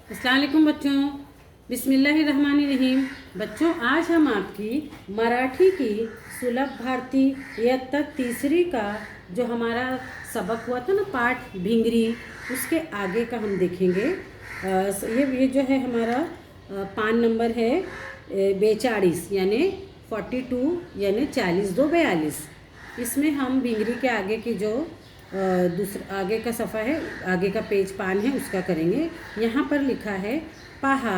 अस्सलाम वालेकुम बच्चों, बिस्मिल्लाहिर्रहमानिर्रहीम। बच्चों, आज हम आपकी मराठी की सुलभ भारती इयत्ता तीसरी का जो हमारा सबक हुआ था ना, पाठ भिंगरी, उसके आगे का हम देखेंगे। ये जो है हमारा पान नंबर है 42 यानी 42 यानी 40 2 42। इसमें हम भिंगरी के आगे की जो दूसरा आगे का सफ़ा है, आगे का पेज पान है, उसका करेंगे। यहाँ पर लिखा है पहा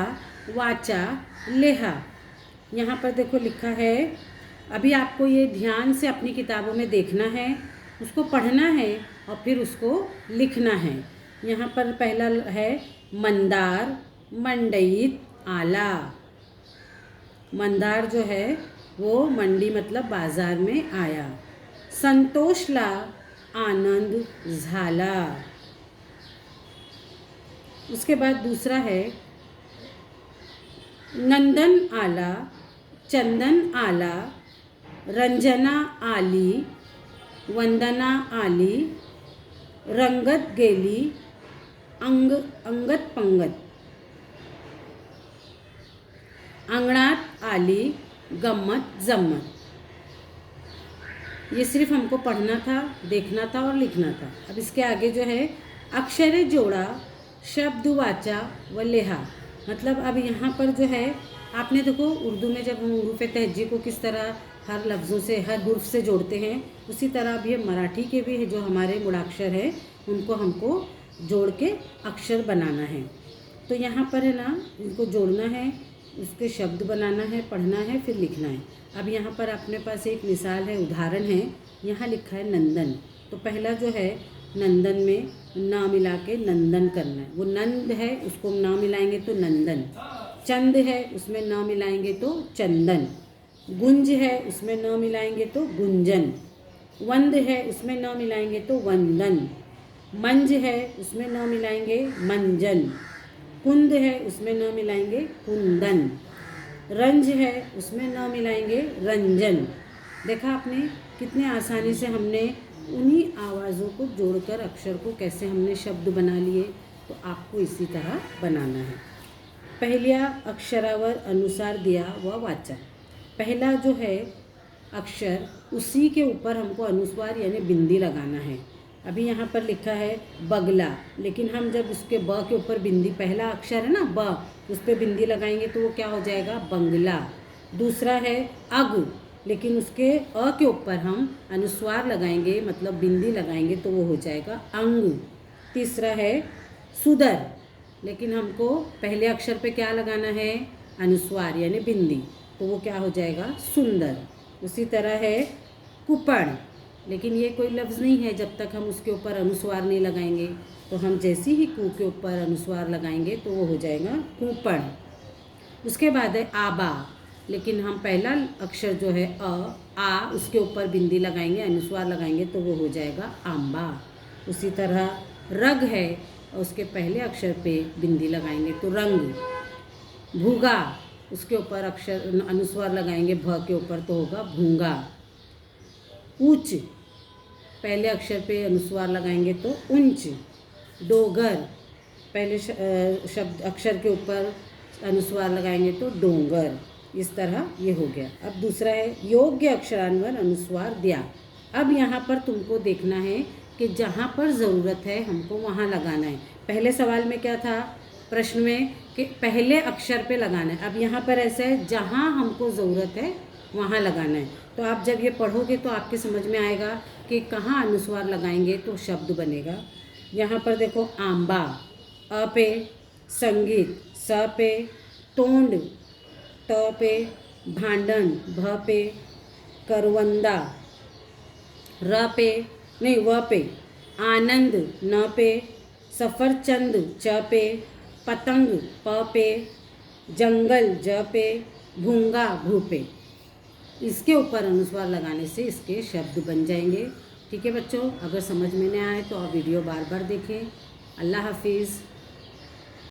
वाचा लेहा। यहाँ पर देखो लिखा है, अभी आपको ये ध्यान से अपनी किताबों में देखना है, उसको पढ़ना है और फिर उसको लिखना है। यहाँ पर पहला है मंदार मंडईत आला। मंदार जो है वो मंडी मतलब बाज़ार में आया। संतोषला आनंद झाला। उसके बाद दूसरा है नंदन आला चंदन आला रंजना आली वंदना आली रंगत गेली अंगत पंगत अंगणात आली गम्मत जम्मत। ये सिर्फ हमको पढ़ना था, देखना था और लिखना था। अब इसके आगे जो है अक्षरे जोड़ा शब्द वाचा व लेहा। मतलब अब यहाँ पर जो है आपने देखो उर्दू में जब हम हुरूफ तहज्जी को किस तरह हर लफ्ज़ों से हर हुर्फ से जोड़ते हैं, उसी तरह अब ये मराठी के भी जो हमारे मुड़ाक्षर है उनको हमको जोड़ के अक्षर बनाना है। तो यहाँ पर है ना, इनको जोड़ना है, उसके शब्द बनाना है, पढ़ना है, फिर लिखना है। अब यहाँ पर अपने पास एक मिसाल है, उदाहरण है। यहाँ लिखा है नंदन, तो पहला जो है नंदन में ना मिला के नंदन करना है। वो नंद है, उसको ना मिलाएंगे तो नंदन। चंद है, उसमें ना मिलाएंगे तो चंदन। गुंज है, उसमें ना मिलाएंगे तो गुंजन। वंद है, उसमें ना मिलाएंगे तो वंदन। मंज है, उसमें ना मिलाएंगे मंजन। कुंद है, उसमें न मिलाएंगे कुंदन। रंज है, उसमें न मिलाएंगे रंजन। देखा आपने कितने आसानी से हमने उन्हीं आवाज़ों को जोड़कर अक्षर को कैसे हमने शब्द बना लिए। तो आपको इसी तरह बनाना है। पहला अक्षरावर अनुसार दिया व वाचा। पहला जो है अक्षर, उसी के ऊपर हमको अनुस्वार यानी बिंदी लगाना है। अभी यहाँ पर लिखा है बगला, लेकिन हम जब उसके ब के ऊपर बिंदी, पहला अक्षर है ना ब, उस पर बिंदी लगाएंगे तो वो क्या हो जाएगा बंगला। दूसरा है अग, लेकिन उसके अ के ऊपर हम अनुस्वार लगाएंगे मतलब बिंदी लगाएंगे तो वो हो जाएगा अंग। तीसरा है सुदर, लेकिन हमको पहले अक्षर पे क्या लगाना है अनुस्वार यानी बिंदी, तो वो क्या हो जाएगा सुंदर। उसी तरह है कुपण, लेकिन ये कोई लफ्ज़ नहीं है जब तक हम उसके ऊपर अनुस्वार नहीं लगाएंगे। तो हम जैसे ही कू के ऊपर अनुस्वार लगाएंगे तो वो हो जाएगा कूपण। उसके बाद है आबा, लेकिन हम पहला अक्षर जो है आ, उसके ऊपर बिंदी लगाएंगे, अनुस्वार लगाएंगे तो वो हो जाएगा आंबा। उसी तरह रग है, और उसके पहले अक्षर पे बिंदी लगाएंगे तो रंग। भूगा, उसके ऊपर अक्षर अनुस्वार लगाएंगे भ के ऊपर तो होगा भूंगा। ऊंच, पहले अक्षर पे अनुस्वार लगाएंगे तो ऊंच। डोगर, पहले शब्द अक्षर के ऊपर अनुस्वार लगाएंगे तो डोंगर। इस तरह ये हो गया। अब दूसरा है योग्य अक्षरान्वर अनुस्वार दिया। अब यहाँ पर तुमको देखना है कि जहाँ पर ज़रूरत है हमको वहाँ लगाना है। पहले सवाल में क्या था प्रश्न में कि पहले अक्षर पे लगाना है। अब यहाँ पर ऐसा है जहाँ हमको ज़रूरत है वहाँ लगाना है। तो आप जब ये पढ़ोगे तो आपके समझ में आएगा कि कहाँ अनुस्वार लगाएंगे तो शब्द बनेगा। यहाँ पर देखो आंबा, अ पे, संगीत, स पे, तोंड, त पे, भांडन, भ पे, करवंदा, र पे नहीं व पे, आनंद, न पे, सफरचंद, च पे, पतंग, प पे, जंगल, ज पे, भूंगा, भू पे। इसके ऊपर अनुस्वार लगाने से इसके शब्द बन जाएंगे। ठीक है बच्चों, अगर समझ में नहीं आए तो आप वीडियो बार बार देखें। अल्लाह हाफिज़।